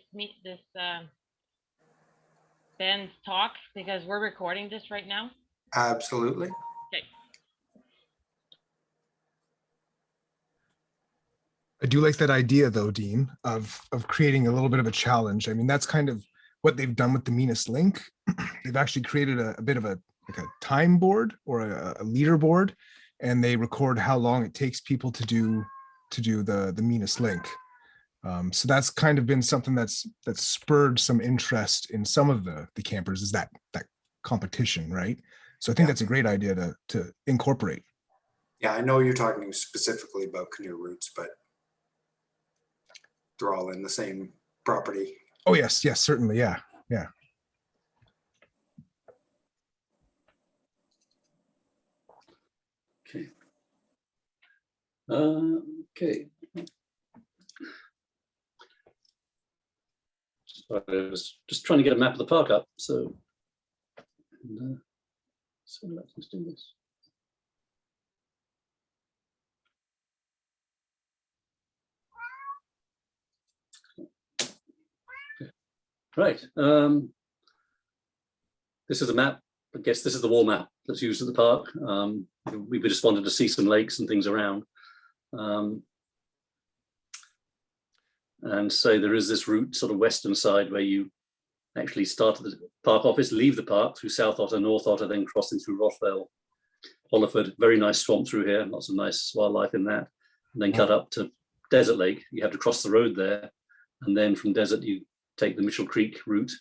Ben's talk, because we're recording this right now? Absolutely. Okay. I do like that idea though, Dean, of creating a little bit of a challenge. I mean, that's kind of what they've done with the meanest link. They've actually created a bit of a time board or a leaderboard, and they record how long it takes people to do the meanest link. So that's kind of been something that's spurred some interest in some of the campers, is that competition, right? So I think that's a great idea to incorporate. Yeah, I know you're talking specifically about canoe routes, but they're all in the same property. Oh yes, certainly, yeah. Okay. Okay. So I was just trying to get a map of the park up. So let's do this. Right. This is a map. I guess this is the wall map that's used at the park. We just wanted to see some lakes and things around. And so there is this route, sort of western side, where you actually start at the park office, leave the park through South Otter, North Otter, then crossing through Rothwell, Holliford. Very nice swamp through here, lots of nice wildlife in that. And then cut up to Desert Lake. You have to cross the road there. And then from Desert, you take the Mitchell Creek route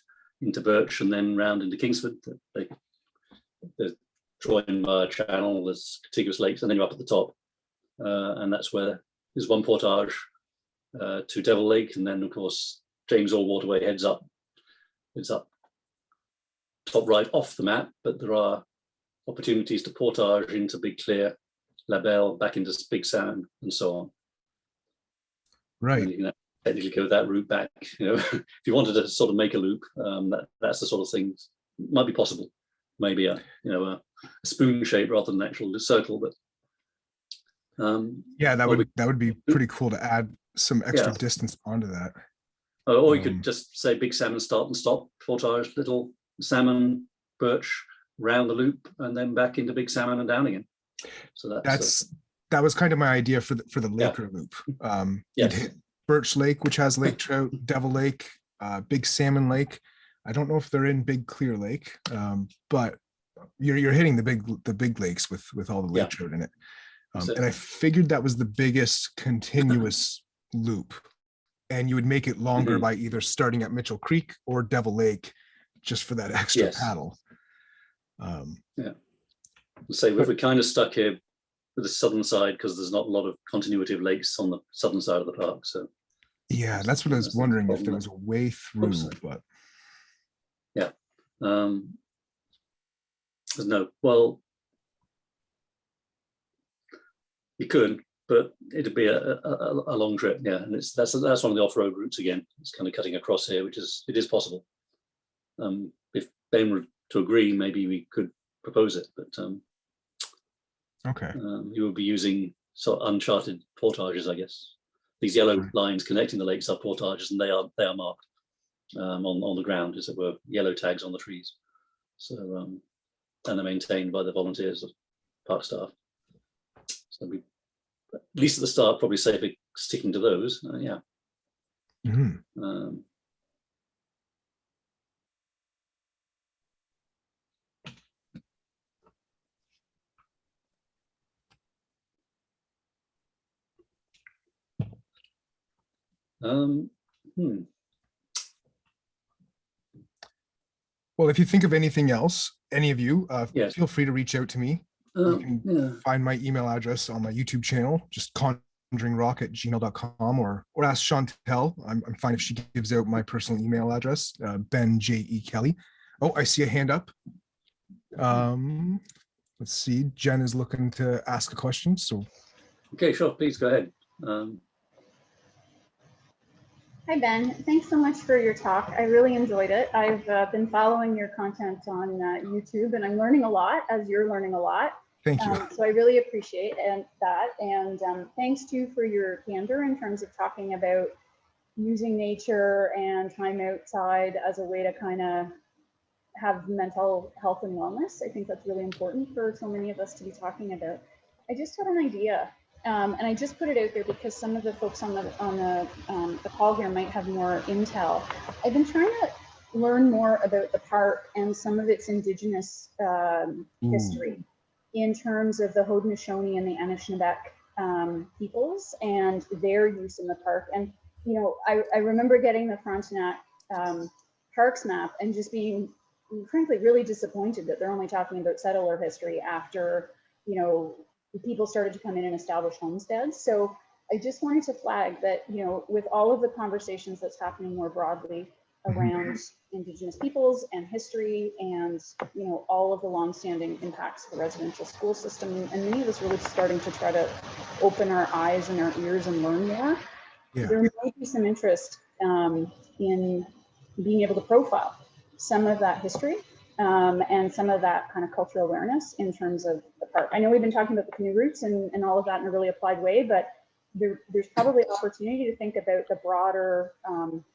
into Birch and then round into Kingsford. They're joined by a channel, there's contiguous lakes, and then you're up at the top. And that's where there's one portage to Devil Lake, and then of course James Orr Waterway heads up. It's up top right off the map, but there are opportunities to portage into Big Clear, La Belle, back into Big Salmon, and so on. Right. And you can technically go that route back. If you wanted to sort of make a loop, that's the sort of thing might be possible. Maybe a spoon shape rather than an actual circle, but that would be pretty cool to add some extra distance onto that. Or you could just say Big Salmon, start and stop, portage Little Salmon, perch round the loop and then back into big salmon and down again. So that was kind of my idea for the Yeah. Laker loop. Yes. You'd hit Birch Lake, which has lake trout, Devil Lake, Big Salmon Lake. I don't know if they're in Big Clear Lake, but you're hitting the big lakes with all the lake trout in it. And I figured that was the biggest continuous loop, and you would make it longer by either starting at Mitchell Creek or Devil Lake, just for that extra paddle. So we're kind of stuck here with the southern side because there's not a lot of continuity of lakes on the southern side of the park. So yeah, that's what I was wondering, if there was a way through, but yeah. There's no, well, you could, but it'd be a long trip. Yeah, and that's one of the off-road routes again. It's kind of cutting across here, which is possible. If Ben were to agree, maybe we could propose it, but okay. You will be using sort of uncharted portages, I guess. These yellow lines connecting the lakes are portages, and they are marked on the ground, as it were, yellow tags on the trees. So and they're maintained by the volunteers of park staff. So we, at least at the start, probably safer sticking to those. Yeah. Well, if you think of anything else, any of you, Yes. feel free to reach out to me. You can find my email address on my YouTube channel, just conjuringrock@gmail.com, or ask Chantel. I'm fine if she gives out my personal email address, Ben J.E. Kelly. Oh, I see a hand up. Let's see, Jen is looking to ask a question. So, okay, sure, please go ahead. Hi, Ben. Thanks so much for your talk. I really enjoyed it. I've been following your content on YouTube, and I'm learning a lot, as you're learning a lot. Thank you. So I really appreciate that. And thanks too for your candor in terms of talking about using nature and time outside as a way to kind of have mental health and wellness. I think that's really important for so many of us to be talking about. I just had an idea. And I just put it out there because some of the folks on the call here might have more intel. I've been trying to learn more about the park and some of its indigenous history in terms of the Haudenosaunee and the Anishinaabe peoples and their use in the park. And you know, I remember getting the Frontenac Parks map and just being frankly really disappointed that they're only talking about settler history after, you know, people started to come in and establish homesteads. So I just wanted to flag that, you know, with all of the conversations that's happening more broadly around Indigenous peoples and history and, you know, all of the longstanding impacts of the residential school system, and many of us really starting to try to open our eyes and our ears and learn more, there might be some interest in being able to profile some of that history and some of that kind of cultural awareness in terms of the park. I know we've been talking about the canoe routes and all of that in a really applied way, but there's probably opportunity to think about the broader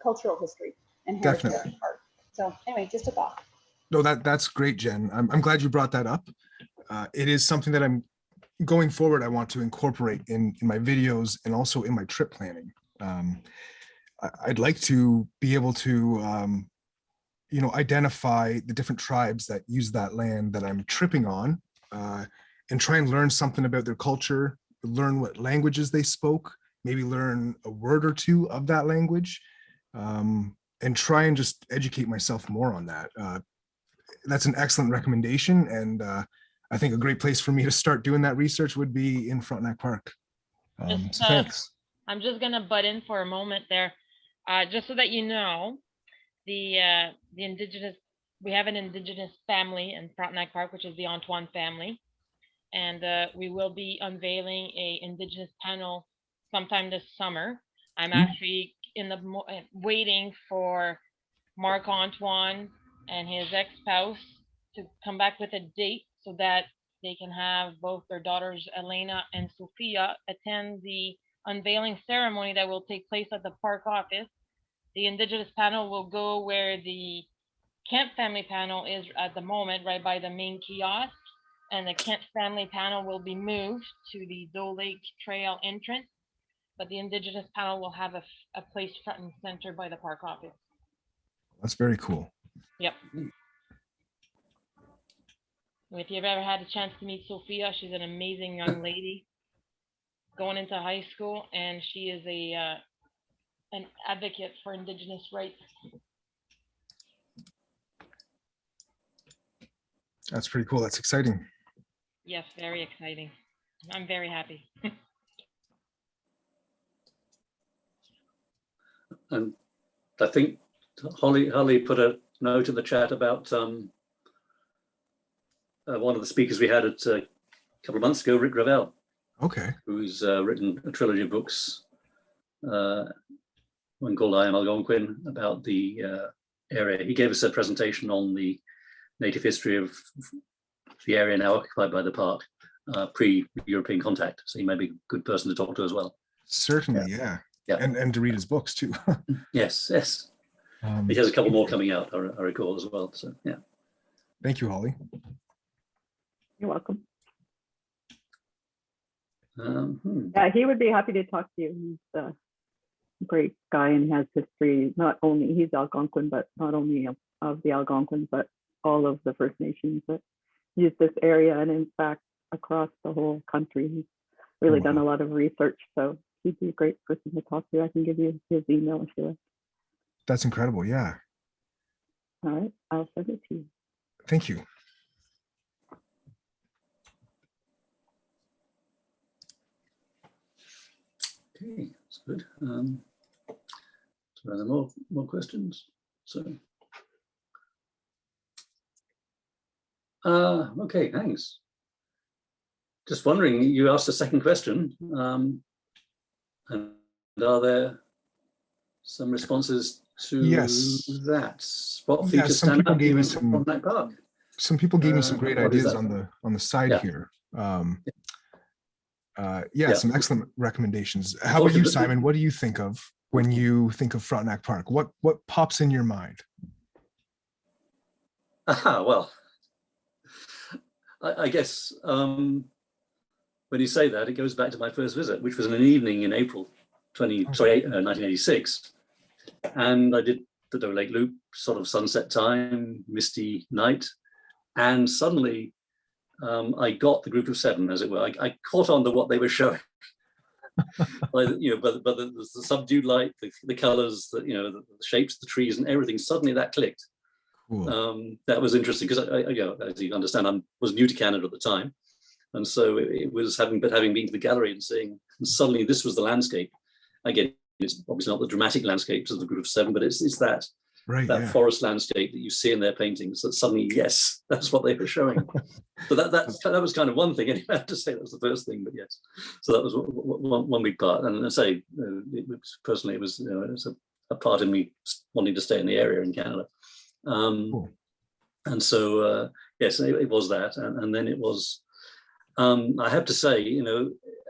cultural history and heritage of the park. So anyway, just a thought. No, that's great, Jen. I'm glad you brought that up. It is something that I'm going forward, I want to incorporate in my videos and also in my trip planning. I'd like to be able to you know, identify the different tribes that use that land that I'm tripping on, and try and learn something about their culture, learn what languages they spoke, maybe learn a word or two of that language, and try and just educate myself more on that. That's an excellent recommendation. And I think a great place for me to start doing that research would be in Frontenac Park. So thanks. I'm just gonna butt in for a moment there, just so that you know. The indigenous, we have an indigenous family in Frontenac Park, which is the Antoine family, and we will be unveiling a indigenous panel sometime this summer. I'm actually waiting for Marc Antoine and his ex-spouse to come back with a date so that they can have both their daughters Elena and Sophia attend the unveiling ceremony that will take place at the park office. The indigenous panel will go where the Kent family panel is at the moment right by the main kiosk, and the Kent family panel will be moved to the Doe Lake Trail entrance, but the Indigenous panel will have a place front and center by the park office. That's very cool. Yep. If you've ever had a chance to meet Sophia, she's an amazing young lady going into high school, and she is an advocate for Indigenous rights. That's pretty cool. That's exciting. Yes, very exciting. I'm very happy. And I think Holly put a note in the chat about one of the speakers we had at a couple of months ago, Rick Gravel, Okay. who's written a trilogy of books, one called I Am Algonquin, about the area. He gave us a presentation on the native history of the area now occupied by the park, pre-European contact. So he may be a good person to talk to as well. Certainly, yeah. Yeah. And to read his books too. Yes. He has a couple more coming out, I recall as well. So yeah. Thank you, Holly. You're welcome. Yeah, he would be happy to talk to you. He's a great guy and has history. Not only he's Algonquin, but not only of the Algonquins, but all of the First Nations that use this area, and in fact across the whole country. He's really done a lot of research, so he'd be a great person to talk to. I can give you his email if you like. That's incredible. Yeah. All right, I'll send it to you. Thank you. Okay, that's good. So are there more questions? So, okay, thanks. Just wondering, you asked a second question, and are there some responses to that? What features some stand people out gave me in some. Frontenac Park? Some people gave me some great What is ideas that? on the side here. Yeah, some excellent recommendations. How about you, Simon? What do you think of when you think of Frontenac Park? What pops in your mind? Well, I guess when you say that, it goes back to my first visit, which was in an evening in April 1986. And I did the Doe Lake Loop, sort of sunset time, misty night. And suddenly I got the group of seven, as it were. I caught on to what they were showing. By the subdued light, the colors, the shapes, the trees, and everything. Suddenly that clicked. Cool. That was interesting because as you understand, I was new to Canada at the time, and so it was having been to the gallery and seeing, and suddenly this was the landscape. Again, it's obviously not the dramatic landscapes of the group of seven, but it's that. Right, that forest landscape that you see in their paintings, that suddenly, yes, that's what they were showing. So that was kind of one thing. Anyway, I have to say that was the first thing, but yes. So that was one big part. And I say, personally, it was a part of me wanting to stay in the area in Canada. Cool. And so, yes, it was that. And then it was, I have to say,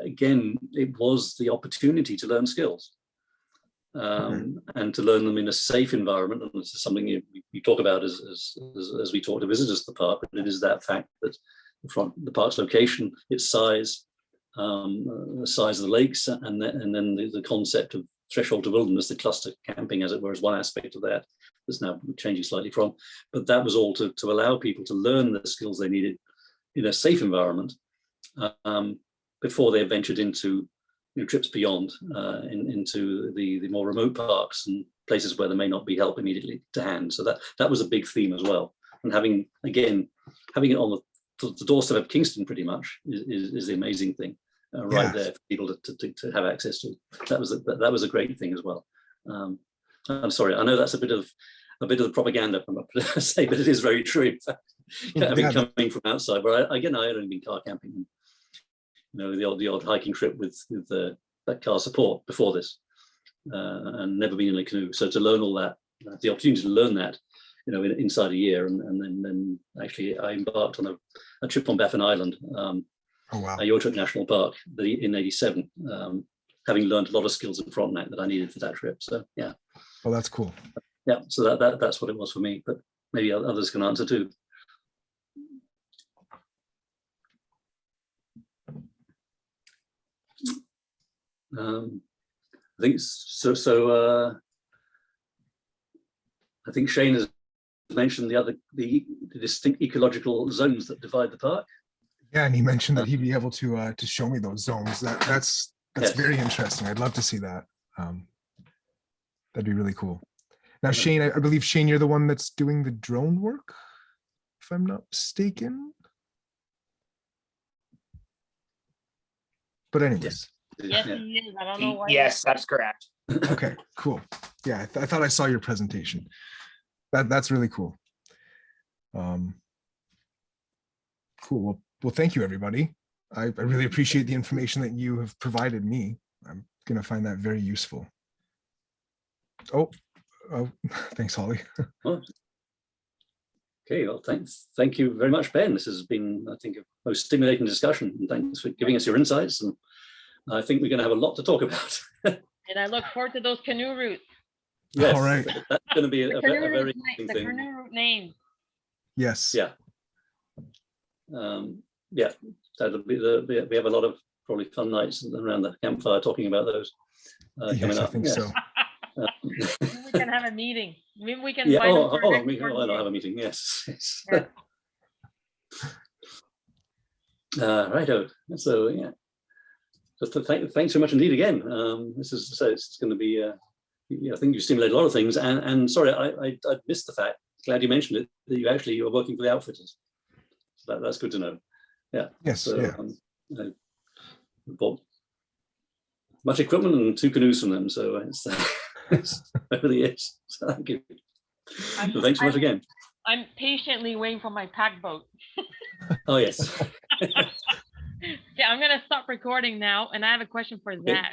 again, it was the opportunity to learn skills. And to learn them in a safe environment, and this is something we talk about as we talk to visitors to the park. But it is that fact that the park's location, its size, the size of the lakes, and then the concept of threshold to wilderness, the cluster camping, as it were, is one aspect of that. That's now changing slightly from, but that was all to allow people to learn the skills they needed in a safe environment before they ventured into trips beyond into the more remote parks and places where there may not be help immediately to hand. So that was a big theme as well. And having it on the doorstep of Kingston pretty much is the amazing thing, right there for people to have access to. That was a great thing as well. I'm sorry, I know that's a bit of the propaganda I'm not going to say, but it is very true. In fact, coming from outside, where I had only been car camping. The odd hiking trip with that car support before this, and never been in a canoe. So to learn all that, the opportunity to learn that, inside a year, and then actually I embarked on a trip on Baffin Island, Yotrip National Park, in '87, having learned a lot of skills in Frontenac that I needed for that trip. So yeah. Well, that's cool. Yeah. So that's what it was for me. But maybe others can answer too. I think so. I think Shane has mentioned the distinct ecological zones that divide the park. Yeah, and he mentioned that he'd be able to show me those zones. That's Yes. very interesting. I'd love to see that. That'd be really cool. Now, Shane, I believe, Shane, you're the one that's doing the drone work, if I'm not mistaken. But anyways. Yes, Yeah. he is. I don't know why. Yes, that's correct. Okay, cool. Yeah, I thought I saw your presentation. That's really cool. Cool. Well, thank you, everybody. I really appreciate the information that you have provided me. I'm going to find that very useful. Oh, thanks, Holly. Oh. Okay, well, thank you very much, Ben. This has been, I think, a most stimulating discussion. And thanks for giving us your insights. And I think we're going to have a lot to talk about. And I look forward to those canoe routes. Yes, All right. That's going to be a Canoe very route, interesting the thing. canoe route names. Yes. Yeah. Yeah, that'll be we have a lot of probably fun nights around the campfire talking about those Yes, coming I up. think Yes. so. Maybe we can have a meeting. Maybe we can Yeah. invite them Oh, for our next we board can have a meeting. meeting. Yes. Yes. Yeah. Righto. So yeah. So thanks so much indeed again. This is so it's going to be. I think you've stimulated a lot of things. And sorry, I missed the fact. Glad you mentioned it. That you are working for the outfitters. So that's good to know. Yeah. Yes. So, Yeah. I bought much equipment and 2 canoes from them. So it really is. So thank you. Thanks so much again. I'm patiently waiting for my pack boat. Oh yes. Yeah, I'm gonna stop recording now, and I have a question for Okay. Zach.